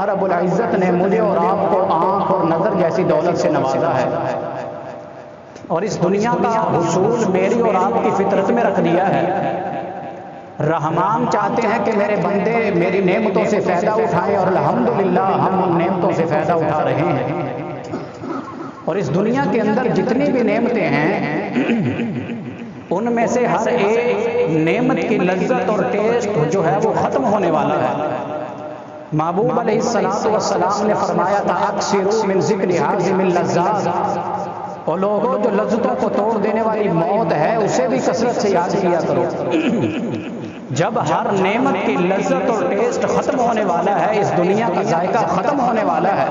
رب العزت نے مجھے اور آپ کو آنکھ اور نظر جیسی دولت سے نوازا ہے، اور اس دنیا کا حصول میری اور آپ کی فطرت میں رکھ دیا ہے۔ رحمان چاہتے ہیں کہ میرے بندے میری نعمتوں سے فائدہ اٹھائیں، اور الحمدللہ ہم ان نعمتوں سے فائدہ اٹھا رہے ہیں۔ اور اس دنیا کے اندر جتنی بھی نعمتیں ہیں ان میں سے ہر ایک نعمت کی لذت اور ٹیسٹ جو ہے وہ ختم ہونے والا ہے۔ محبوب علیہ السلام نے فرمایا تھا اکثروا من ذکر حازم اللذات، اور لوگوں جو لذتوں کو توڑ دینے والی موت ہے اسے بھی کثرت سے یاد کیا کرو۔ جب ہر نعمت کی لذت اور ٹیسٹ ختم ہونے والا ہے، اس دنیا کا ذائقہ ختم ہونے والا ہے،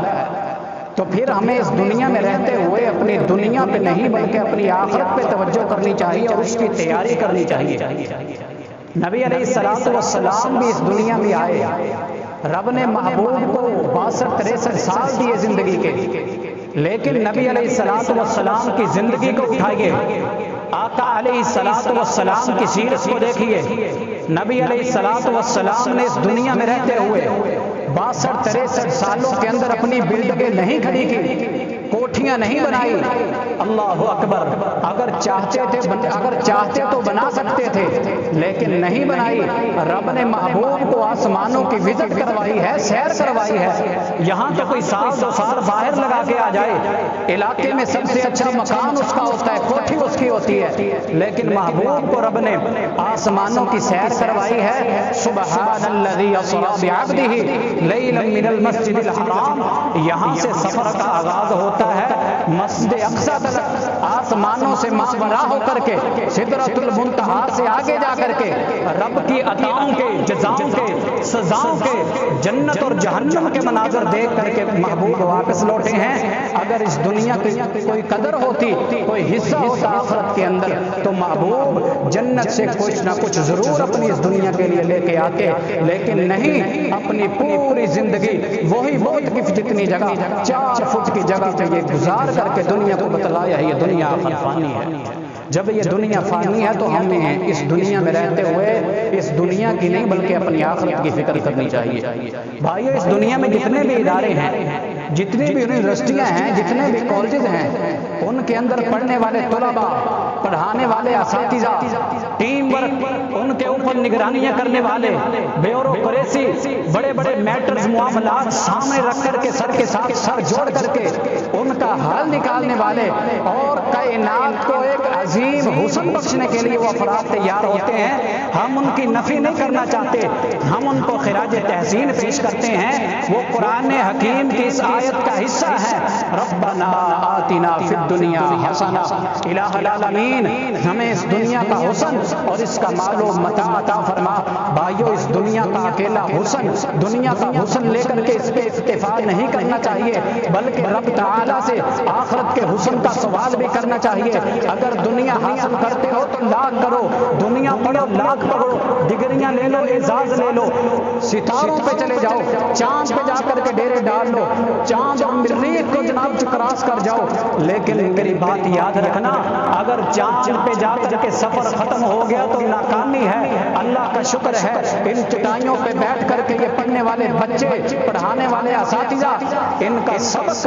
تو پھر ہمیں اس دنیا میں رہتے ہوئے اپنی دنیا پہ نہیں بلکہ اپنی آخرت پہ توجہ کرنی چاہیے اور اس کی تیاری کرنی چاہیے۔ نبی علیہ السلام بھی اس دنیا میں آئے، رب نے محبوب کو 62-63 سال دیے زندگی کے، لیکن نبی علیہ السلام کی زندگی کو اٹھائیے، آقا علیہ السلام کی سیرت کو دیکھیے۔ نبی علیہ السلام نے اس دنیا میں رہتے ہوئے 62-63 سالوں کے اندر اپنی بلڈنگیں نہیں کھڑی کی، کوٹھیاں نہیں بنائی۔ اللہ اکبر، اگر چاہتے تو بنا سکتے تھے لیکن نہیں بنائی۔ رب نے محبوب کو آسمانوں کی وزٹ کروائی ہے، سیر کروائی ہے۔ یہاں تو کوئی سال 2 سال باہر لگا کے آ جائے، علاقے میں سب سے اچھا مکان اس کا ہوتا ہے، کوٹھی اس کی ہوتی ہے، لیکن محبوب کو رب نے آسمانوں کی سیر کروائی ہے۔ سبحان الذی اسری بعبدہ لیلا من المسجد الحرام، یہاں سے سفر کا آغاز ہوتا ہے مسجد اقصی تک، آسمانوں سے ماوراء ہو کر کے سدرۃ المنتہا سے آگے جا کر کے رب کی عطاؤں کے، جزاؤں کے، سزاؤں کے، جنت اور جہنم کے مناظر دیکھ کر کے محبوب واپس لوٹے ہیں۔ اگر اس دنیا کی کوئی قدر ہوتی، کوئی حصہ ہوتا آخرت کے اندر، تو محبوب جنت سے کچھ نہ کچھ ضرور اپنی اس دنیا کے لیے لے کے آتے، لیکن نہیں، اپنی پوری زندگی وہی بہت کف جتنی جگہ 4 فٹ کی جگہ پہ یہ گزار کر کے دنیا کو بتلایا یہ دنیا آخر فانی ہے۔ جب یہ دنیا فانی ہے تو ہمیں اس دنیا میں رہتے ہوئے اس دنیا کی نہیں بلکہ اپنی آخرت کی فکر کرنی چاہیے۔ بھائیو، اس دنیا میں جتنے بھی ادارے ہیں، جتنی بھی یونیورسٹیاں ہیں، جتنے بھی کالجز ہیں، ان کے اندر پڑھنے والے طلباء، پڑھانے والے اساتذہ، ٹیم ورک، ان کے اوپر نگرانیاں کرنے والے، بیوروکریسی، بڑے بڑے میٹرز، معاملات سامنے رکھ کر کے سر کے ساتھ سر جوڑ کر کے ان کا حل نکالنے والے، اور کائنات کو ایک عظیم حسن بخشنے کے لیے وہ افراد تیار ہوتے ہیں۔ ہم ان کی نفی نہیں کرنا چاہتے، ہم ان کو خراج تحسین پیش کرتے ہیں۔ وہ قرآن حکیم کی اس آیت کا حصہ ہے، ربنا آتنا فی الدنیا حسنہ۔ الہ العالمین، ہمیں اس دنیا کا حسن اور اس کا مال و متاع عطا فرما۔ بھائیو، اس دنیا کا اکیلا حسن، دنیا کا حسن لے کر کے اس پہ اکتفا نہیں کرنا چاہیے، بلکہ رب تعالیٰ سے آخرت کے حسن کا سوال بھی کرنا چاہیے۔ اگر دنیا حاصل کرتے ہو تو لاکھ کرو، دنیا پڑھو، لاکھ پڑھو، ڈگریاں لے لو، اعزاز لے لو، ستاروں پہ چلے جاؤ، چاند پہ جا کر کے ڈیرے ڈال لو، چاند اور مریخ کو جناب کراس کر جاؤ، لیکن میری بات یاد رکھنا، اگر چاند پہ جا کر کے سفر ختم ہو گیا تو ناکامی ہے۔ اللہ کا شکر ہے ان چٹائیوں پہ بیٹھ کر کے یہ پڑھنے والے بچے، پڑھانے والے اساتذہ، ان کا سبق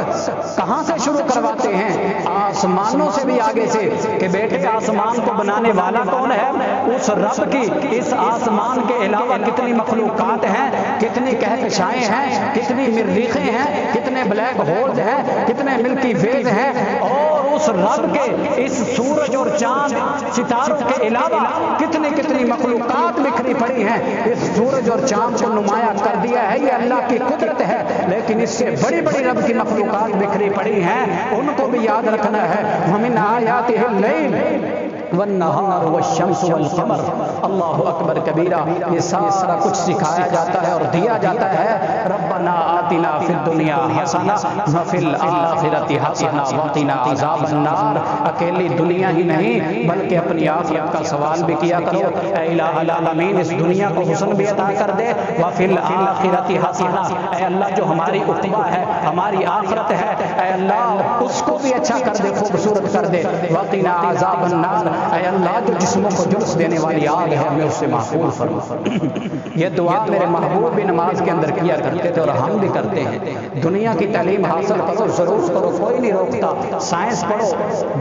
کہاں سے شروع کرواتے ہیں؟ آسمانوں سے بھی آگے سے، کہ بیٹے آسمان کو بنانے والا کون ہے؟ اس رب کی اس آسمان کے علاوہ کتنی مخلوقات ہیں، کتنی کہکشائیں ہیں، کتنی مریخیں ہیں، کتنے بلیک ہولز ہیں، کتنے ملکی ویز ہیں، اور اس رب کے اس سورج اور چاند ستاروں کے علاوہ کتنی مخلوقات بکھری پڑی ہیں۔ اس سورج اور چاند کو نمایاں کر دیا ہے، یہ اللہ کی قدرت ہے، لیکن اس سے بڑی بڑی رب کی مخلوقات بکھری پڑی ہیں، ان کو بھی یاد رکھنا ہے۔ وَمِنْ آیَاتِهِ اللَّيْلُ والنہار والشمس والقمر۔ اللہ اکبر کبیرہ، یہ سارا کچھ سکھایا جاتا ہے اور دیا جاتا ہے۔ ربنا آتنا فی الدنیا حسنہ وفی الآخرۃ حسنہ وقنا عذاب النار۔ اکیلی دنیا ہی نہیں بلکہ اپنی آخرت کا سوال بھی کیا کرو۔ اے الہ العالمین، اس دنیا کو حسن بھی عطا کر دے، وفی الآخرۃ حسنہ، اے اللہ جو ہماری عقبہ ہے، ہماری آخرت ہے، اے اللہ اس کو بھی اچھا کر دے، خوبصورت کر دے، وقنا عذاب النار، اے اللہ جو جسموں کو جلس دینے والی آگ ہے ہمیں اس سے محفوظ فرما۔ یہ دعا میرے محبوب بھی نماز کے اندر کیا کرتے تھے اور ہم بھی کرتے کرتے ہیں۔ دنیا کی تعلیم حاصل کرو، ضرور کرو، کوئی نہیں روکتا۔ سائنس پڑھو،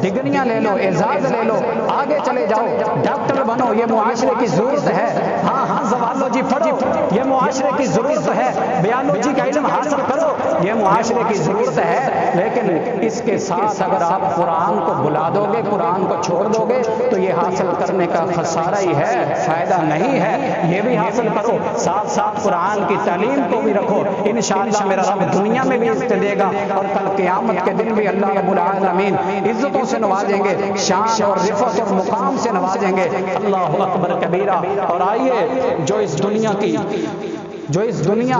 ڈگریاں لے لو، اعزاز لے لو، آگے چلے جاؤ، ڈاکٹر بنو، یہ معاشرے کی ضرورت ہے۔ ہاں ہاں زوالوجی پڑھو، یہ معاشرے کی ضرورت ہے۔ بیالوجی کا علم حاصل کرو، یہ معاشرے کی ضرورت ہے۔ لیکن اس کے ساتھ اگر آپ قرآن کو بلا دو گے، قرآن کو چھوڑ دو گے، تو یہ حاصل کرنے کا خسارہ ہی ہے، فائدہ نہیں ہے۔ یہ بھی حاصل کرو، ساتھ ساتھ قرآن کی تعلیم کو بھی رکھو۔ انشاءاللہ میرا رب دنیا میں بھی عزت دے گا، اور کل قیامت کے دن بھی اللہ رب العالمین عزتوں سے نوازیں گے، شان اور رفعت اور مقام سے نوازیں گے۔ اللہ اکبر کبیرہ۔ اور آئیے جو اس دنیا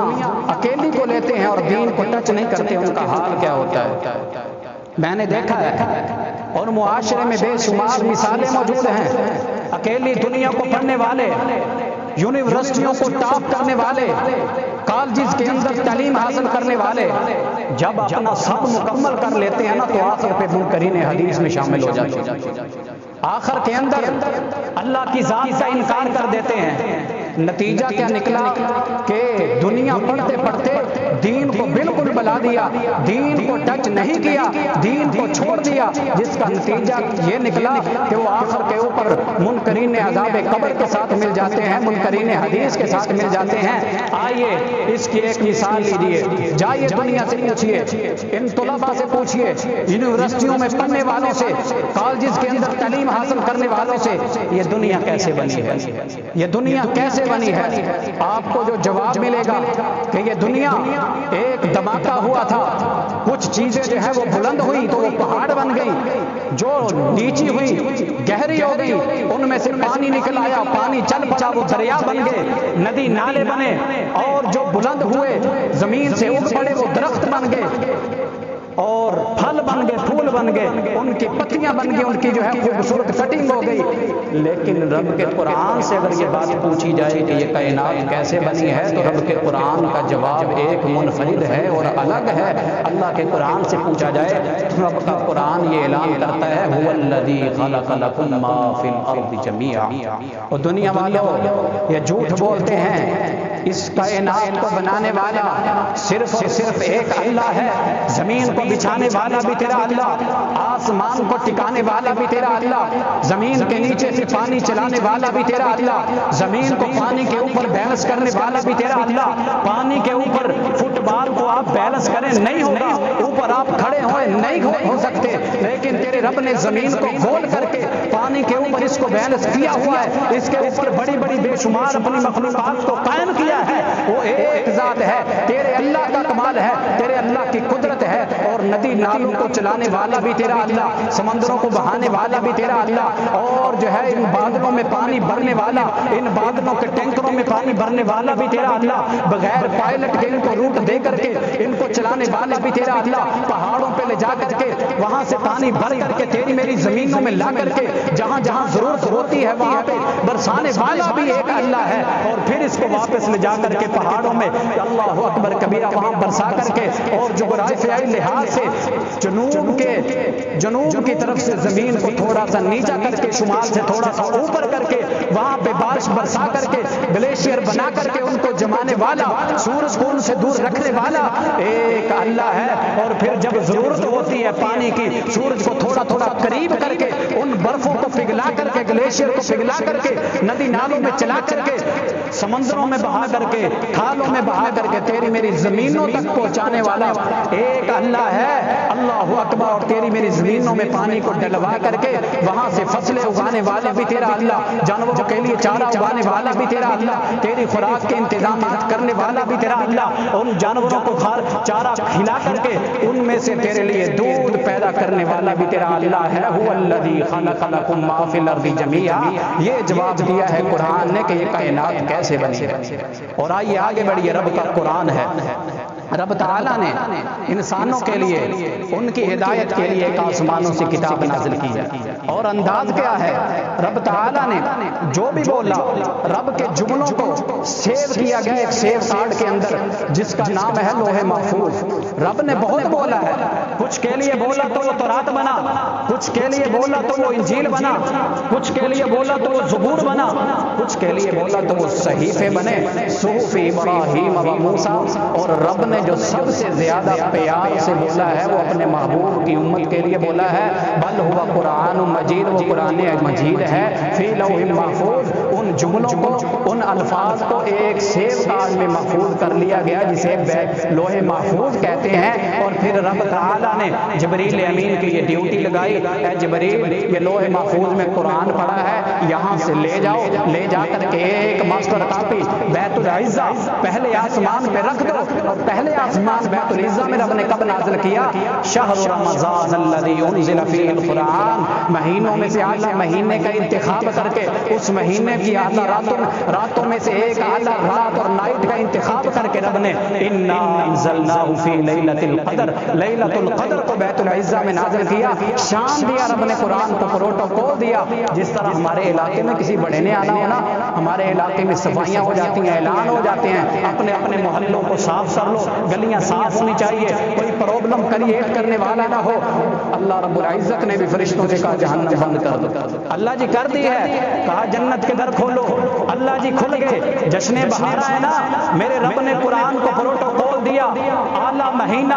اکیلی کو لیتے ہیں اور دین کو ٹچ نہیں کرتے، ان کا حال کیا ہوتا ہے؟ میں نے دیکھا ہے، اور معاشرے میں بے شمار مثالیں موجود ہیں۔ اکیلی دنیا کو پڑھنے والے، یونیورسٹیوں کو ٹاپ کرنے والے، کالجز کے اندر تعلیم حاصل کرنے والے، جب اپنا سب مکمل کر لیتے ہیں نا، تو آخر پہ منکرین حدیث میں شامل ہو جاتے ہیں۔ آخر کے اندر اللہ کی ذات کا انکار کر دیتے ہیں۔ نتیجہ کیا نکلا کہ دنیا پڑھتے پڑھتے دین کو بالکل بلا دیا، دین کو ٹچ نہیں کیا، دین کو چھوڑ دیا، جس کا نتیجہ یہ نکلا کہ وہ آخر کے اوپر منکرین عذاب قبر کے ساتھ مل جاتے ہیں، منکرین حدیث کے ساتھ مل جاتے ہیں۔ آئیے اس کی ایک مثال لیجیے، جائیے دنیا سے پوچھیے، ان طلباء سے پوچھیے، یونیورسٹیوں میں پڑھنے والوں سے، کالجز کے اندر تعلیم حاصل کرنے والوں سے، یہ دنیا کیسے بنی ہے، یہ دنیا کیسے بنی ہے؟ آپ کو جو جواب ملے گا کہ یہ دنیا ایک دھماکہ ہوا تھا، کچھ چیزیں جو ہے وہ بلند ہوئی تو وہ پہاڑ بن گئی، جو نیچی ہوئی گہری ہو گئی، ان میں سے پانی نکل آیا، پانی چل پڑا، وہ دریا بن گئے، ندی نالے بنے، اور جو بلند ہوئے زمین سے اگ پڑے وہ درخت بن گئے، اور پھل بن گئے، پھول بن گئے، ان کی پتیاں بن گئی، ان کی جو ہے خوبصورت کٹنگ ہو گئی۔ لیکن رب کے قرآن سے اگر یہ بات پوچھی جائے کہ یہ کائنات کیسے بنی ہے، تو رب کے قرآن کا جواب ایک منفرد ہے اور الگ ہے۔ اللہ کے قرآن سے پوچھا جائے تو رب کا قرآن یہ اعلان کرتا ہے، هو الذی خلق لکم ما فی الارض جمیعا۔ اور دنیا والوں یہ جھوٹ بولتے ہیں، اس کائنات کو بنانے والا صرف اور صرف ایک اللہ ہے، زمین کو بچھانے والا بھی تیرا اللہ، آسمان کو ٹکانے والا بھی تیرا اللہ، زمین کے نیچے سے پانی چلانے والا بھی تیرا اللہ، زمین کو پانی کے اوپر بیلنس کرنے والا بھی تیرا اللہ۔ پانی کے اوپر فٹ بال کو آپ بیلنس کریں نہیں ہوگا، اوپر آپ کھڑے ہوئے نہیں ہو سکتے، لیکن تیرے رب نے زمین کو گول کر کے پانی کے اوپر اس کو بیلنس کیا ہوا ہے، اس کے اوپر بڑی بڑی بے شمار اپنی مخلوقات کو قائم کیا ہے۔ وہ ایک ذات ہے، تیرے اللہ کا کمال ہے، تیرے اللہ کی قدرت ہے، اور ندی نالوں کو چلانے والا بھی تیرا اللہ، سمندروں کو بہانے والا بھی تیرا اللہ، اور جو ہے ان بادلوں میں پانی بھرنے والا، ان بادلوں کے ٹینکروں میں پانی بھرنے والا بھی تیرا اللہ، بغیر پائلٹ کے ان کو روٹ دے کر کے ان کو چلانے والا بھی تیرا اللہ، پہاڑوں پہ لے جا کر کے وہاں سے پانی بھر کر کے تیری میری زمینوں میں لا کر کے جہاں جہاں ضرورت ہوتی ہے وہاں پہ برسانے والا بھی ایک اللہ ہے، اور پھر اس کو واپس لے جا کر کے پہاڑوں میں اللہ اکبر کبیرہ وہاں برسا کر کے، اور جغرافیائی لحاظ سے جنوب کی طرف سے زمین کو تھوڑا سا نیچا کر کے، شمال سے تھوڑا سا اوپر کر کے وہاں پہ بارش برسا کر کے گلیشیئر بنا کر کے ان کو جمانے والا، سورج کو ان سے دور رکھنے والا ایک اللہ ہے۔ اور پھر جب ضرورت ہوتی ہے پانی کی، سورج کو تھوڑا تھوڑا قریب کر کے ان برفوں کو پگھلا کر کے، گلیشیئر کو پگھلا کر کے ندی نالوں میں چلا کر کے، سمندروں میں بہا کر کے، کھالوں میں بہا کر کے تیری میری زمینوں تک پہنچانے والا ایک اللہ ہے۔ اللہ اکبر۔ اور تیری میری زمینوں میں پانی کو ڈلوا کر کے وہاں سے فصلیں اگانے والا بھی تیرا اللہ، جانوروں کے لیے چارہ اگانے والا بھی تیرا اللہ، تیری خوراک کے انتظامات کرنے والا بھی تیرا اللہ، ان جانوروں کو چارہ کھلا کر کے ان میں سے تیرے لیے دودھ پیدا کرنے والا بھی تیرا اللہ ہے۔ هو الذی خلق لکم ما فی الارض جمیعا۔ یہ جواب دیا ہے قرآن نے کہ یہ کائنات کیسے بنی ہے۔ اور آئیے آگے بڑھیے، رب کا قرآن ہے، رب تعالیٰ نے انسانوں کے لیے ان کی ہدایت کے لیے ایک آسمانوں سے کتاب نازل کی ہے، اور انداز کیا ہے، رب تعالیٰ نے جو بھی بولا رب کے جملوں کو سیو کیا گیا ایک سیو کارڈ کے اندر، جس کا نام ہے لوح محفوظ۔ رب نے بہت بولا ہے، کچھ کے لیے بولا تو وہ تورات بنا، کچھ کے لیے بولا تو وہ انجیل بنا، کچھ کے لیے بولا تو وہ زبور بنا، کچھ کے لیے بولا تو وہ صحیفے بنے، صحف ابراہیم و موسیٰ۔ اور رب نے جو سب سے زیادہ پیار سے بولا ہے وہ اپنے محبوب کی امت کے لیے بولا ہے، بل ہوا قرآن مجید، وہ قرآن مجید ہے، فی لوح محفوظ۔ ان جملوں کو، ان الفاظ کو ایک سیب کارڈ میں محفوظ کر لیا گیا جسے لوح محفوظ کہتے ہیں۔ اور پھر رب تعالیٰ نے جبریل امین کی یہ ڈیوٹی لگائی، اے جبریل یہ لوح محفوظ میں قرآن پڑھا ہے، یہاں سے لے جاؤ، لے جا کر کے ایک ماسٹر کاپی بیت العزہ پہلے آسمان پہ رکھ دو۔ اور پہلے آسمان بیت العزہ میں رب نے کب نازل کیا؟ شہر رمضان الذی انزل فیہ القرآن، مہینوں میں سے اعلیٰ مہینے کا انتخاب کر کے اس مہینے کی اعلیٰ راتوں میں سے ایک اعلیٰ رات اور نائٹ کا انتخاب کر کے رب نے انا انزلناہ فی لیلۃ القدر، لیلۃ القدر کو بیت العزہ میں نازل کیا، شان دیا رب نے قرآن کو، پروٹوکول دیا۔ جس طرح ہمارے علاقے میں کسی بڑے نے آنا ہونا، ہمارے علاقے میں صفائیاں ہو جاتی ہیں، اعلان ہو جاتے ہیں، اپنے اپنے محلوں کو صاف کر لو، گلیاں صاف ہونی چاہیے، کوئی پرابلم کریٹ کرنے والا نہ ہو۔ اللہ رب العزت نے بھی فرشتوں سے کہا جہنم بند کر دو، اللہ جی کر دی ہے، کہا جنت کے در کھولو، اللہ جی کھل گئے۔ جشن بہارا ہے نا، میرے رب نے قرآن کو پروٹوکول دیا، اعلیٰ مہینہ،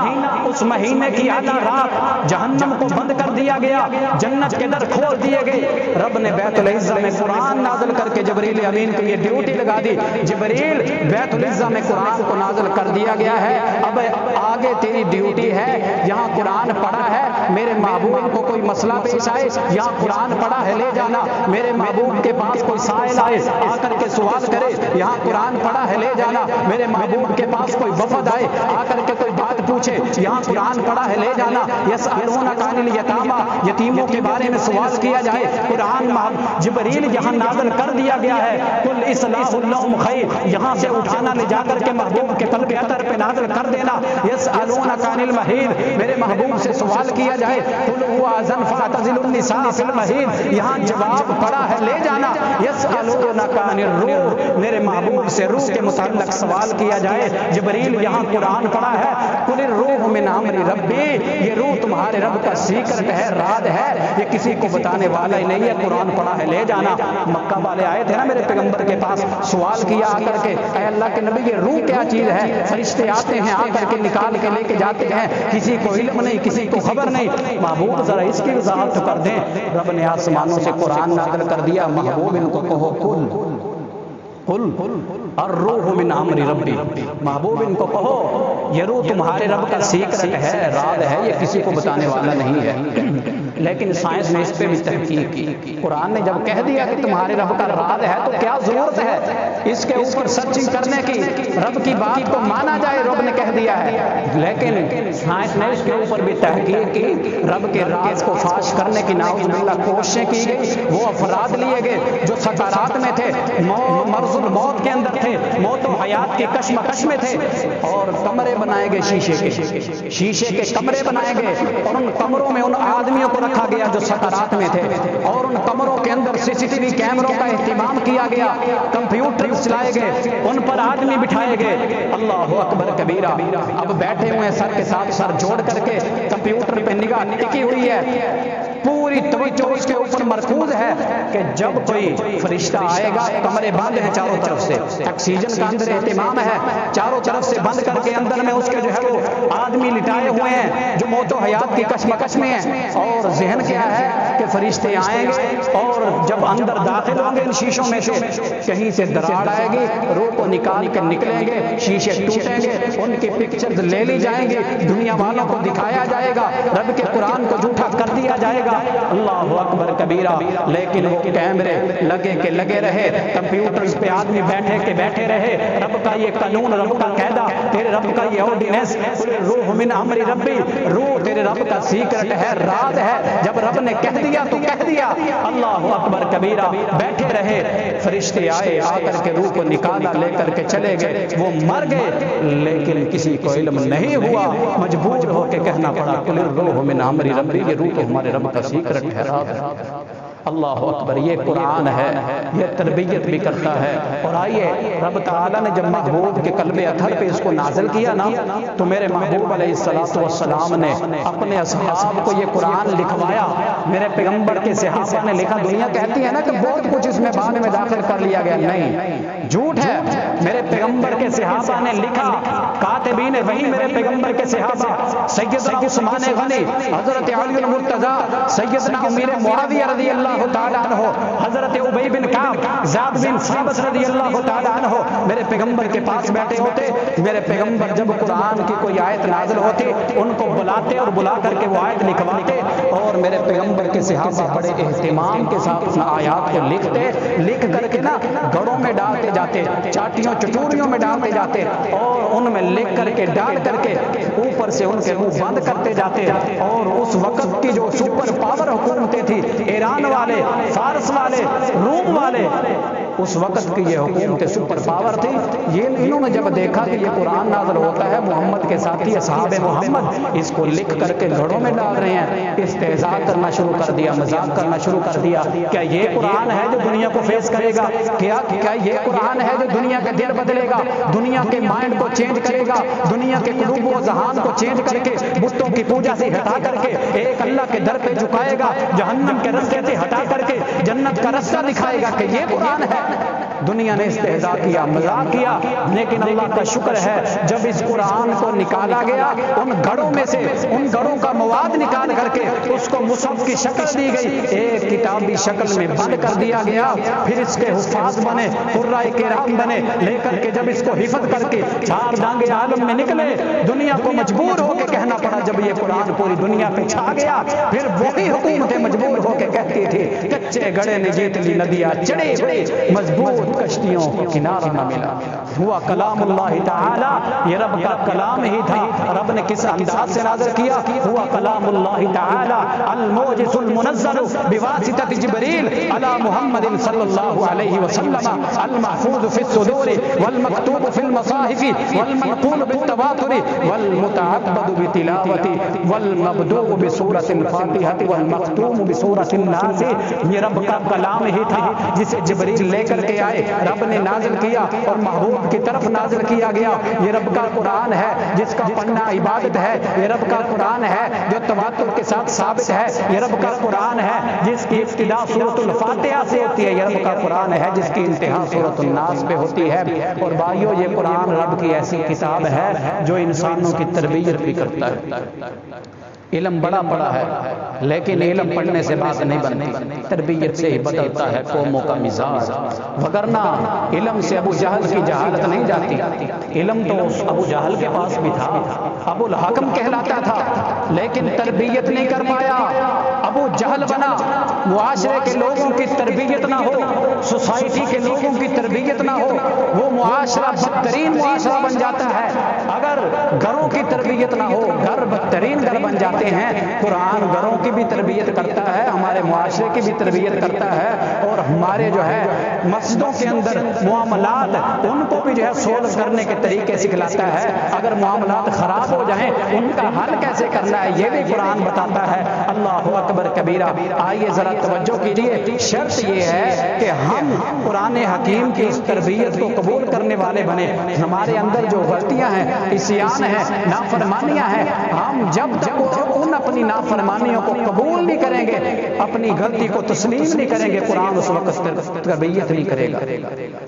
اس مہینے کی اعلیٰ رات جہنم کو بند کر دیا گیا، جنت کے در کھول دیے گئے۔ رب نے بیت العزہ میں قرآن نازل کر کے جبریل امین کو یہ ڈیوٹی لگا دی، جبریل بیت العزہ میں قرآن کو نازل کر دیا گیا ہے، اب آگے تیری ڈیوٹی ہے، یہاں قرآن پڑھا ہے، میرے محبوب کو کوئی مسئلہ پیش آئے، یہاں قرآن پڑھا ہے لے جانا، میرے محبوب کے پاس کوئی سائل آئے آ کر کے سوال کرے، یہاں قرآن پڑھا ہے لے جانا، میرے محبوب کے پاس کوئی وفد آئے آ کر کے کوئی بات پوچھے، یہاں قرآن پڑھا ہے لے جانا، یسألونک عن الیتامی، یتیموں کے بارے میں سوال کیا جائے، قرآن جبریل یہاں نازل کر دیا گیا ہے، کل اصلاح لہم خیر، یہاں سے اٹھانا لے جا کر کے محبوب کے قلب اطہر پہ نازل کر دینا، یسألونک عن المحیض، میرے محبوب سے سوال کیا جائے، قل هو اذن فاعتزلوا النساء فی المحیض، یہاں جواب پڑا ہے لے جانا، یسألونک عن الروح، میرے محبوب سے روح کے متعلق سوال کیا جائے، جبریل یہاں قرآن پڑھا ہے، قل الروح من امر ربی، یہ روح تمہارے رب کا سیکرٹ ہے، راز ہے، یہ کسی کو بتانے والا ہی نہیں ہے، قرآن پڑھا ہے لے جانا۔ مکہ والے آئے تھے نا میرے پیغمبر کے پاس، سوال کیا آ کر کے، اے اللہ کے نبی یہ روح کیا چیز ہے؟ فرشتے آتے ہیں آ کر کے نکال کے لے کے جاتے ہیں، کسی کو علم نہیں، کسی کو خبر نہیں۔ محبوب ذرا اس کی وضاحت کر دیں، رب نے آسمانوں سے قرآن نازل کر دیا، محبوب ان کو کہو قل الروح من امر ربی، محبوب ان کو کہو یہ روح تمہارے رب کا سیکرٹ ہے، راز ہے، یہ کسی کو بتانے والا نہیں ہے۔ لیکن سائنس نے اس پہ بھی تحقیق کی، قرآن نے جب کہہ دیا کہ تمہارے رب کا راز ہے تو کیا ضرورت ہے اس کے اوپر سرچنگ کرنے کی، رب کی بات کو مانا جائے، رب نے کہہ دیا ہے۔ لیکن سائنس نے اس کے اوپر بھی تحقیق کی، رب کے راز کو فاش کرنے کی نعوذ باللہ کوششیں کی گئی، وہ افراد لیے گئے جو سکرات میں تھے، مرض الموت کے اندر تھے، موت و حیات کے کشمکش میں تھے، اور کمرے بنائے گئے شیشے کے کمرے بنائے گئے، اور ان کمروں میں ان آدمیوں کو رکھا گیا جو سکرات میں تھے، اور ان کمروں کے اندر CCTV کیمروں کا اہتمام کیا گیا، کمپیوٹر چلائے گئے، ان پر آدمی بٹھائے گئے، اللہ اکبر کبیرہ، اب بیٹھے ہوئے سر کے ساتھ سر جوڑ کر کے کمپیوٹر پہ نگاہ ٹکی ہوئی ہے، پوری توجہ اس کے اوپر مرکوز ہے کہ جب کوئی فرشتہ آئے گا، کمرے بند ہیں چاروں طرف سے، آکسیجن کا اندر اہتمام ہے، چاروں طرف سے بند کر کے اندر میں اس کے جو ہے وہ آدمی لٹائے ہوئے ہیں جو موت و حیات کی کشمکش میں ہیں، اور ذہن کیا ہے کہ فرشتے آئیں گے، اور جب اندر داخل ہوں گے ان شیشوں میں سے کہیں سے دراڑ آئے گی، روح کو نکال کے نکلیں گے، شیشے ٹوٹیں گے، ان کی پکچرز لے لی جائیں گی، دنیا والوں کو دکھایا جائے گا، رب کے قرآن کو جھوٹا کر دیا جائے گا، اللہ اکبر کبیرہ۔ لیکن وہ کیمرے لگے کے لگے رہے، کمپیوٹرز پہ آدمی بیٹھے کے بیٹھے رہے، رب کا یہ قانون، رب کا قاعدہ، تیرے رب کا یہ آرڈیننس، روح من امر ربی، روح تیرے رب کا سیکرٹ ہے، راز ہے، جب رب نے کہہ دیا تو کہہ دیا، اللہ اکبر کبیرہ۔ بیٹھے رہے، فرشتے آئے، آ کر کے روح کو نکالا، لے کر کے چلے گئے، وہ مر گئے، لیکن کسی کو علم نہیں ہوا، مجبور ہو کے کہنا پڑا قل الروح من امر ربی، یہ روح تو ہمارے رب کا سیکرٹ ہے، راز ہے۔ اللہ اکبر، یہ قرآن ہے، یہ تربیت بھی کرتا ہے۔ اور آئیے، رب تعالیٰ نے جب محبوب کے قلب اطہر پہ اس کو نازل کیا نا، تو میرے محبوب علیہ السلام نے اپنے اصحاب کو یہ قرآن لکھوایا۔ میرے پیغمبر کے صحابہ نے لکھا۔ دنیا کہتی ہے نا کہ بہت کچھ اس میں بعد میں داخل کر لیا گیا، نہیں، جھوٹ ہے۔ میرے پیغمبر کے صحابہ نے لکھا، کاتبین وہی میرے پیغمبر کے صحابہ، سیدنا عثمان غنی، حضرت علی المرتضیٰ، سیدنا امیر معاویہ رضی اللہ تعالیٰ عنہ، حضرت ابی بن کعب، زید بن ثابت رضی اللہ تعالیٰ عنہ میرے پیغمبر کے پاس بیٹھے ہوتے۔ میرے پیغمبر جب قرآن کی کوئی آیت نازل ہوتی، ان کو بلاتے اور بلا کر کے وہ آیت لکھواتے، اور میرے پیغمبر کے صحابہ بڑے اہتمام کے ساتھ اس آیات کو لکھتے، لکھ کر کے نا گھڑوں میں ڈالتے جاتے، چاٹیوں چٹوریوں میں ڈالتے جاتے، اور ان میں لکھ کر کے ڈال کر کے اوپر سے ان کے منہ بند کرتے جاتے۔ اور اس وقت کی جو سپر پاور حکومتیں تھی، ایران والے، فارس والے، روم والے، اس وقت کی یہ حکومتیں سپر پاور تھی، انہوں نے جب دیکھا کہ یہ قرآن نازل ہوتا ہے، محمد کے ساتھی اصحاب محمد اس کو لکھ کر کے گھڑوں میں ڈال رہے ہیں، استہزاء کرنا شروع کر دیا، مذاق کرنا شروع کر دیا۔ کیا یہ قرآن ہے جو دنیا کو فیس کرے گا؟ کیا یہ قرآن ہے جو دنیا کا دل بدلے گا، دنیا کے مائنڈ کو چینج کرے گا، دنیا کے قلوب و ذہان کو چینج کر کے بتوں کی پوجا سے ہٹا کر کے ایک اللہ کے در پہ جھکائے گا، جہنم کے رستے سے ہٹا کر کے جنت کا رستہ دکھائے گا؟ کہ یہ قرآن ہے؟ دنیا نے استہزاء کیا، مذاق کیا، لیکن اللہ کا شکر ہے جب اس قرآن کو نکالا گیا، ان گھڑوں میں سے ان گھڑوں کا مواد نکال کر کے اس کو مصحف کی شکل دی گئی، ایک کتابی شکل میں بند کر دیا گیا۔ پھر اس کے حفاظ بنے، قرائے کرام بنے، لے کر کے جب اس کو حفظ کر کے چار دانگے عالم میں نکلے، دنیا کو مجبور ہو کے کہنا پڑا جب یہ قرآن پوری دنیا پہ چھا گیا، پھر وہی حکومتیں مجبور ہو کے کہتی تھی کچے گڑے نے جیت لی ندیاں، چڑے بڑے مضبوط کشتیوں کو کنارہ نہ ملا۔ ہوا کلام اللہ تعالی، یہ رب کا کلام ہی تھا۔ رب نے کس انداز سے نازل کیا؟ ہوا کلام اللہ تعالی الموجز المنزل بواسطہ جبریل علی محمد صلی اللہ علیہ وسلم، المحفوظ فی الصدور والمکتوب فی المصاحف والمنقول بالتواتر والمتعبد بتلاوت والمبدوء بسورۃ الفاتحہ والمختوم بسورۃ الناس۔ یہ رب کا کلام ہی تھا جسے جبریل لے کر کے آئے، رب نے نازل کیا اور محبوب کی طرف نازل کیا گیا۔ یہ رب کا قرآن ہے جس کا پڑھنا عبادت ہے، یہ رب کا قرآن ہے جو تواتر کے ساتھ ثابت ہے، یہ رب کا قرآن ہے جس کی ابتدا سورۃ الفاتحہ سے ہوتی ہے، یہ رب کا قرآن ہے جس کی انتہا سورۃ الناس پہ ہوتی ہے۔ اور بھائیو، یہ قرآن رب کی ایسی کتاب ہے جو انسانوں کی تربیت بھی کرتا ہے۔ علم بڑا پڑا ہے، لیکن علم پڑھنے سے بات نہیں بنتی، تربیت سے ہی بدلتا ہے قوموں کا مزاج۔ وگرنہ علم سے ابو جہل کی جہالت نہیں جاتی۔ علم تو ابو جہل کے پاس بھی تھا، ابو الحکم کہلاتا تھا، لیکن تربیت نہیں کر پایا، ابو جہل بنا۔ معاشرے کے لوگوں کی تربیت نہ ہو، سوسائٹی کے لوگوں کی تربیت نہ ہو، وہ معاشرہ بدترین معاشرہ بن جاتا ہے۔ اگر گھروں کی تربیت نہ ہو، گھر بدترین گھر بن جاتے ہیں۔ قرآن گھروں کی بھی تربیت کرتا ہے، ہمارے معاشرے کی بھی تربیت کرتا ہے، اور ہمارے جو ہے مسجدوں کے اندر معاملات ان کو بھی جو ہے سولو کرنے کے طریقے سکھلاتا ہے۔ اگر معاملات خراب ہو جائیں ان کا حل کیسے کرنا ہے یہ بھی قرآن بتاتا ہے۔ اللہ اکبر کبیرہ۔ آئیے ذرا توجہ کیجیے، شرط یہ ہے کہ ہم قرآن حکیم کی اس تربیت کو قبول کرنے والے بنے۔ ہمارے اندر جو غلطیاں ہیں، عصیان ہیں، نافرمانیاں ہیں، ہم جب تک ان اپنی نافرمانیوں کو قبول نہیں کریں گے، اپنی غلطی کو تسلیم نہیں کریں گے، قرآن اس وقت تربیت نہیں کرے گا۔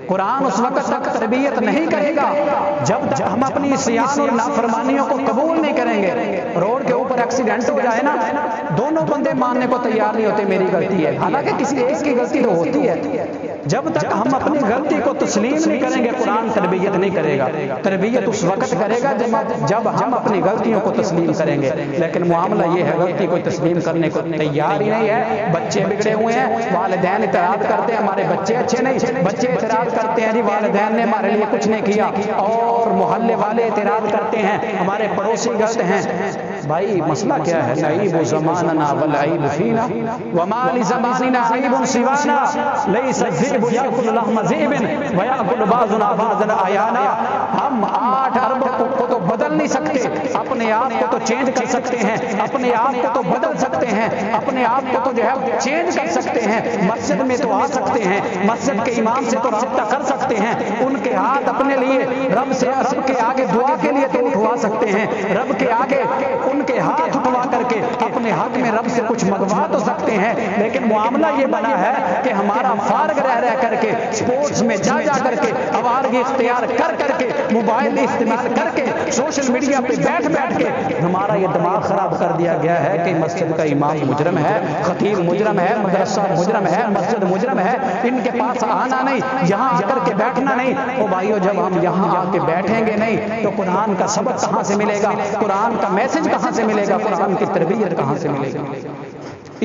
قرآن اس وقت تک تربیت نہیں کرے گا جب تک ہم اپنی عصیان اور نافرمانیوں کو قبول نہیں کریں گے۔ روڈ کے اوپر ایکسیڈنٹ ہو جائے نا، دونوں بندے ماننے کو تیار نہیں ہوتے میری غلطی ہے، حالانکہ کسی ایک کی غلطی تو ہوتی ہے۔ جب تک ہم اپنی غلطی کو تسلیم نہیں کریں گے، قرآن تربیت نہیں کرے گا۔ تربیت اس وقت کرے گا جب ہم اپنی غلطیوں کو تسلیم کریں گے۔ لیکن معاملہ یہ ہے، غلطی کو تسلیم کرنے کو تیار ہی نہیں ہے۔ بچے بگڑے ہوئے ہیں، والدین اعتراض کرتے ہیں ہمارے بچے اچھے نہیں، بچے اعتراض کرتے ہیں جی والدین نے ہمارے لیے کچھ نہیں کیا، اور محلے والے اعتراض کرتے ہیں ہمارے پڑوسی غلط ہیں۔ بھائی مسئلہ کیا ہے؟ نعیب زماننا والعیب فینا وما لزماننا عیب سوانا لیس الذئب یاکل لحم ذئب ویاکل بعضنا بعضا عیانا۔ ہم 8 ارب کو تو بدل نہیں سکتے، اپنے اپنے آپ کو تو چینج کر سکتے ہیں، اپنے آپ کو تو بدل سکتے ہیں، اپنے آپ کو تو جو ہے چینج کر سکتے ہیں، مسجد میں تو آ سکتے ہیں، مسجد کے امام سے تو رابطہ کر سکتے ہیں، ان کے ہاتھ اپنے لیے رب کے آگے دعا کے لیے تو اٹھوا سکتے ہیں، رب کے آگے ان کے ہاتھ اٹھوا کر کے اپنے حق میں رب سے کچھ منگوا تو سکتے ہیں، لیکن معاملہ یہ بنا ہے کہ ہمارا فارغ رہ کر کے سپورٹس میں جا کر کے آوارگی اختیار کر کے موبائل استعمال کر کے سوشل میڈیا پہ بیٹھ کے ہمارا یہ دماغ خراب کر دیا گیا ہے کہ مسجد کا امام مجرم ہے، خطیب مجرم ہے، مدرسہ مجرم ہے، مسجد مجرم ہے، ان کے پاس آنا نہیں، یہاں آ کر کے بیٹھنا نہیں۔ او بھائیو، جب ہم یہاں آ کے بیٹھیں گے نہیں تو قرآن کا سبق کہاں سے ملے گا، قرآن کا میسج کہاں سے ملے گا، قرآن کی تربیت کہاں سے ملے گی؟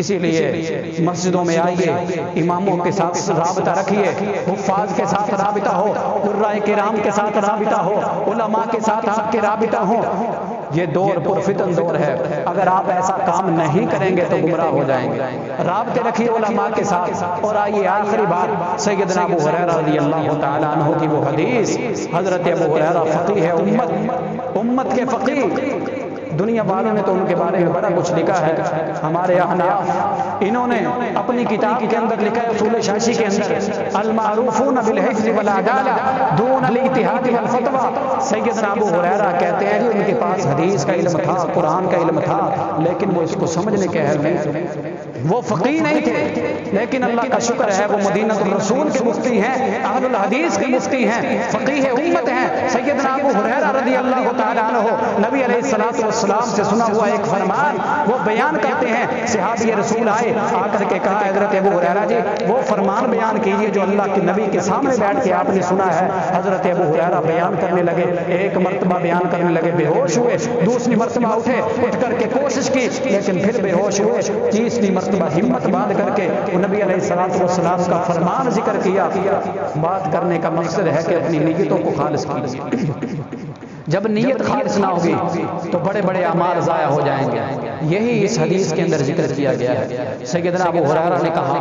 اسی لیے مسجدوں میں آئیے، اماموں کے ساتھ رابطہ رکھیے، حفاظ کے ساتھ رابطہ ہو، قرائے کرام کے ساتھ رابطہ ہو، علماء کے ساتھ آپ کے رابطہ ہو۔ یہ دور پرفتن دور ہے، اگر آپ ایسا کام نہیں کریں گے تو گمراہ ہو جائیں گے۔ رابطے رکھیے علماء کے ساتھ۔ اور آئیے آخری بات، سیدنا ابو ہریرہ رضی اللہ تعالیٰ عنہ کی وہ حدیث۔ حضرت ابو ہریرہ فقیہ امت کے فقیہ، دنیا والوں نے تو ان کے بارے میں بڑا کچھ لکھا ہے، ہمارے احناف انہوں نے اپنی کتاب کے اندر لکھا ہے، اصول شاشی کے اندر، المعروفون بالحفظ والعدالہ دون الاجتہاد والفتویٰ۔ سیدنا ابو ہریرہ کہتے ہیں کہ ان کے پاس حدیث کا علم تھا، قرآن کا علم تھا، لیکن وہ اس کو سمجھنے کے اہل نہیں، وہ فقیہ نہیں تھے، لیکن اللہ کا شکر ہے وہ مدینہ الرسول کے مفتی ہیں، اہل الحدیث کے مفتی ہیں، فقیہ امت ہیں۔ سیدنا ابو ہریرہ رضی اللہ تعالیٰ عنہ نبی علیہ السلام سے سنا ہوا ایک فرمان وہ بیان کرتے ہیں۔ صحابی رسول آئے، آ کر کے کہا حضرت ابو ہریرہ جی وہ فرمان بیان کیجئے جو اللہ کے نبی کے سامنے بیٹھ کے آپ نے سنا ہے۔ حضرت ابو ہریرہ بیان کرنے لگے، ایک مرتبہ بیان کرنے لگے، بے ہوش ہوئے، دوسری مرتبہ اٹھے، اٹھ کر کے کوشش کی لیکن پھر بے ہوش ہوئے، تیسری مرتبہ ہمت باندھ کر کے وہ نبی علیہ السلام کا فرمان ذکر کیا۔ بات کرنے کا مقصد ہے کہ اپنی نیتوں کو خالص کیجیے، جب نیت خالص نہ ہوگی تو بڑے بڑے اعمال ضائع ہو جائیں گے۔ یہی اس حدیث کے اندر ذکر کیا گیا ہے۔ سیدنا ابو ہریرہ نے کہا،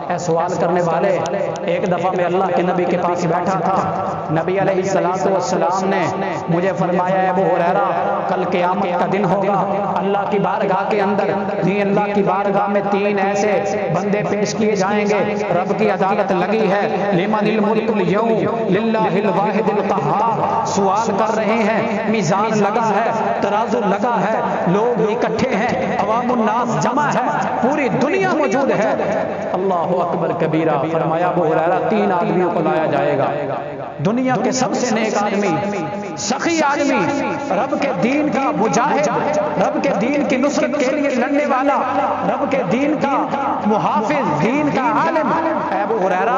اے سوال کرنے والے، ایک دفعہ میں اللہ کے نبی کے پاس بیٹھا تھا، نبی علیہ السلام نے مجھے فرمایا، ابو ہریرہ کل قیامت کا دن ہوگا، اللہ کی بارگاہ کے اندر اللہ کی بارگاہ میں تین ایسے بندے پیش کیے جائیں گے، رب کی عدالت لگی ہے، لمن الملک اليوم للہ الواحد القہار، سوال کر رہے ہیں، میزان لگا ہے، ترازو لگا ہے، لوگ اکٹھے ہیں، عوام الناس جمع ہے، پوری دنیا موجود ہے۔ اللہ اکبر کبیرہ۔ فرمایا ابو ہریرہ تین آدمیوں کو لایا جائے گا، دنیا کے سب سے نیک آدمی، سخی آدمی، رب کے دین کا مجاہد، رب کے دین کی نصرت کے لیے لڑنے والا، رب کے دین کا محافظ، دین کا عالم ابو ہریرہ،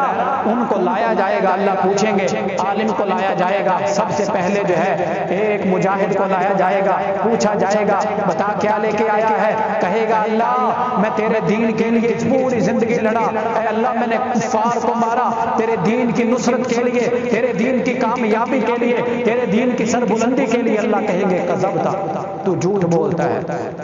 ان کو لایا جائے گا۔ اللہ پوچھیں گے، عالم کو لایا جائے گا، سب سے پہلے جو ہے ایک مجاہد کو لایا جائے گا، پوچھا جائے گا بتا کیا لے کے آیا ہے، کہے گا اللہ میں تیرے دین کے لیے پوری زندگی لڑا، اے اللہ میں نے کفار کو مارا تیرے دین کی نصرت کے لیے، تیرے دین کی کامیابی کے لیے، تیرے دین کی سربلندی کے لیے۔ اللہ کہیں گے کذبتا، تو جھوٹ بولتا ہے،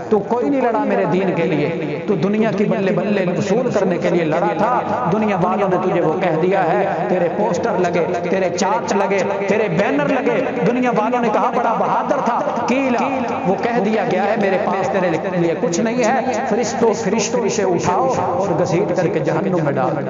تو کوئی نہیں لڑا میرے دین کے لیے، تو دنیا کی بلے بلے وصول کرنے کے لیے لڑا تھا، دنیا والوں نے تجھے وہ کہہ دیا ہے، تیرے پوسٹر لگے، تیرے چارٹ لگے، تیرے بینر لگے، دنیا والوں نے کہا بڑا بہادر تھا، کیلا وہ کہہ دیا گیا ہے میرے پاس تیرے لیے کچھ نہیں ہے، فرشتوں سے اٹھاؤ اور گھسیٹ کر کے جہنم میں ڈال۔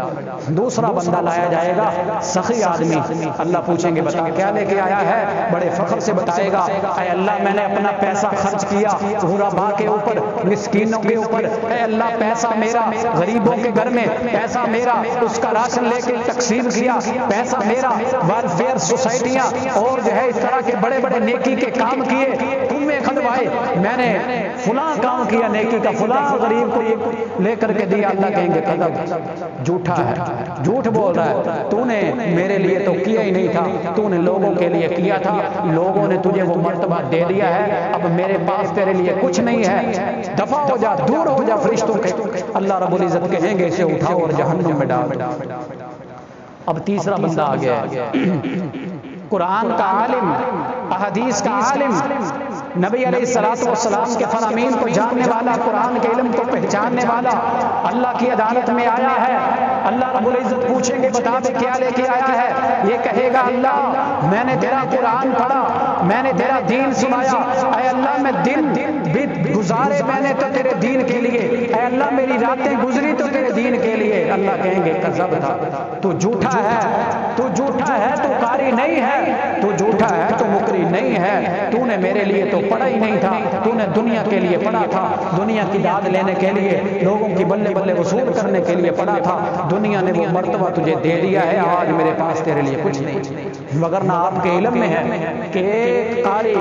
دوسرا بندہ لایا جائے گا، سخی آدمی، اللہ پوچھیں گے بتا کیا لے کے آیا ہے، بڑے فخر سے بتائے گا، اے اللہ میں نے اپنا پیسہ خرچ کیا غرباء کے اوپر، مسکینوں کے اوپر، اے اللہ پیسہ میرا غریبوں کے گھر میں، پیسہ میرا اس کا راشن لے کے تقسیم کیا، پیسہ میرا ویلفیئر سوسائٹیاں اور جو ہے اس طرح کے بڑے بڑے نیکی کے کام کیے، تمہیں کھدوائے، میں نے فلاں کام کیا نیکی کا، فلاں غریب کو لے کر کے دیا۔ اللہ کہیں گے کذب، جھوٹا ہے، جھوٹ بول رہا ہے، تو نے میرے لیے تو کیا ہی نہیں تھا، تو نے لوگوں کے لیے کیا تھا، لوگوں نے تجھے وہ مرتبہ دے دیا ہے، اب میرے پاس تیرے لیے کچھ نہیں ہے، دفع ہو جا، دور ہو جا فرشتوں کے۔ اللہ رب العزت کہیں گے اسے اٹھاؤ اور جہنم میں ڈال۔ اب تیسرا بندہ آ گیا ہے، قرآن کا عالم، احادیث کا عالم، نبی علیہ السلام کے فرامین کو جاننے والا، قرآن کے علم کو پہچاننے والا، اللہ کی عدالت میں آیا ہے، اللہ رب العزت پوچھیں گے بتا دے کیا لے کے آیا ہے، یہ کہے گا اللہ میں نے تیرا قرآن پڑھا، میں نے تیرا دین سنایا، اے اللہ میں دن گزارے میں نے تو تیرے دین کے لیے، اے اللہ میری راتیں گزری تو تیرے دین کے لیے۔ اللہ کہیں گے کذبت، تو جھوٹا ہے، تو جھوٹا ہے، تو قاری نہیں ہے، تو جھوٹا ہے، تو مکری نہیں ہے، تو نے میرے لیے تو پڑھا ہی نہیں تھا، تو نے دنیا کے لیے پڑھا تھا، دنیا کی داد لینے کے لیے، لوگوں کی بلے بلے وصول کرنے کے لیے پڑھا تھا، دنیا نے وہ مرتبہ تجھے دے دیا ہے، آج میرے پاس تیرے لیے کچھ نہیں۔ وگرنہ آپ کے علم میں ہے کہ ایک قاری،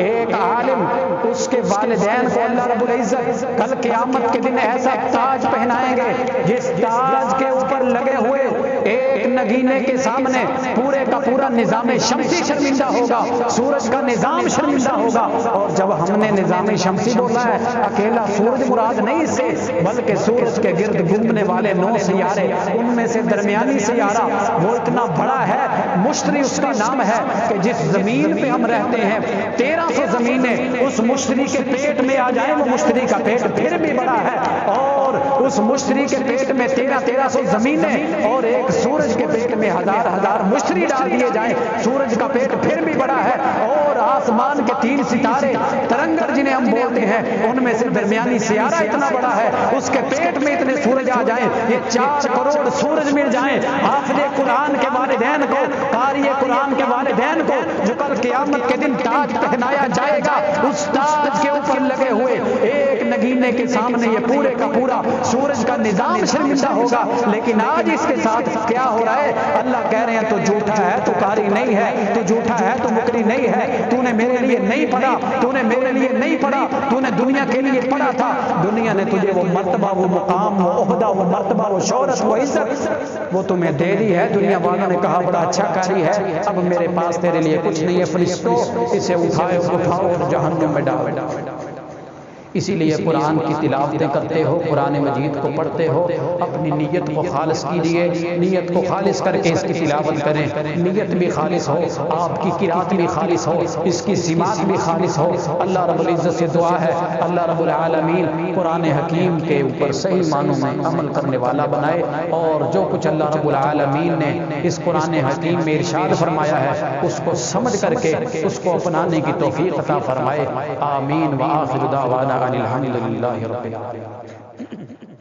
ایک عالم، اس کے والدین کو اللہ رب العزت کل قیامت کے دن ایسا تاج پہنائیں گے جس تاج کے اوپر لگے ہوئے ایک نگینے کے سامنے پورے کا پورا نظام شمسی شرمندہ ہوگا، سورج کا نظام شرمندہ ہوگا۔ اور جب ہم نے نظام شمسی بولا ہے، اکیلا سورج مراد نہیں اس سے، بلکہ سورج کے گرد گھومنے والے 9 سیارے، ان میں سے درمیانی سیارہ وہ اتنا بڑا ہے، مشتری اس کا نام ہے، کہ جس زمین پہ ہم رہتے ہیں 1300 زمینیں اس مشتری کے پیٹ میں آ جائیں، وہ مشتری کا پیٹ پھر بھی بڑا ہے، اور اس مشتری کے پیٹ میں 1300 زمینیں اور ایک سورج کے پیٹ میں 1000 مشتری ڈال دیے جائیں، سورج کا پیٹ پھر بھی بڑا ہے، اور آسمان کے 3 ستارے ترنگر جنہیں ہم بولتے ہیں ان میں سے درمیانی سیارہ اتنا بڑا ہے، اس کے پیٹ میں اتنے سورج آ جائیں، یہ 4 کروڑ سورج مل جائیں، حافظ قرآن کے والدین کو، قاری قرآن کے والدین کو جو کل قیامت کے دن تاج پہنایا جائے گا، اس تاج کے اوپر لگے ہوئے ایک نگینے کے سامنے یہ پورے کا پورا سورج کا نظام شرمندہ ہوگا۔ لیکن آج اس کے ساتھ کیا ہو رہا ہے؟ اللہ کہہ رہے ہیں تو جھوٹا ہے، تو قاری نہیں ہے، تو جھوٹا ہے، تو مکری نہیں ہے، تو نے میرے لیے نہیں پڑھا، تو نے میرے لیے نہیں پڑھا، تو نے دنیا کے لیے پڑھا تھا، دنیا نے تجھے وہ مرتبہ، وہ مقام، وہ عہدہ، وہ مرتبہ، وہ شہرت، وہ عزت وہ تمہیں دے دی ہے۔ دنیا والوں نے کہا بڑا اچھا قاری ہے، اب میرے پاس تیرے لیے کچھ نہیں ہے، فرشتوں اسے اٹھاؤ اور جہنم میں ڈالو۔ اسی لیے قرآن کی تلاوتیں کرتے ہو، قرآن مجید کو پڑھتے ہو، اپنی نیت کو خالص کیجیے، نیت کو خالص کر کے اس کی تلاوت کریں، نیت بھی خالص ہو، آپ کی قرات بھی خالص ہو، اس کی سماعت بھی خالص ہو۔ اللہ رب العزت سے دعا ہے اللہ رب العالمین قرآن حکیم کے اوپر صحیح معنوں میں عمل کرنے والا بنائے، اور جو کچھ اللہ رب العالمین نے اس قرآن حکیم میں ارشاد فرمایا ہے اس کو سمجھ کر کے اس کو اپنانے کی توفیق عطا فرمائے۔ آمین وآخر دعوانا الحمدللہ رب العالمین۔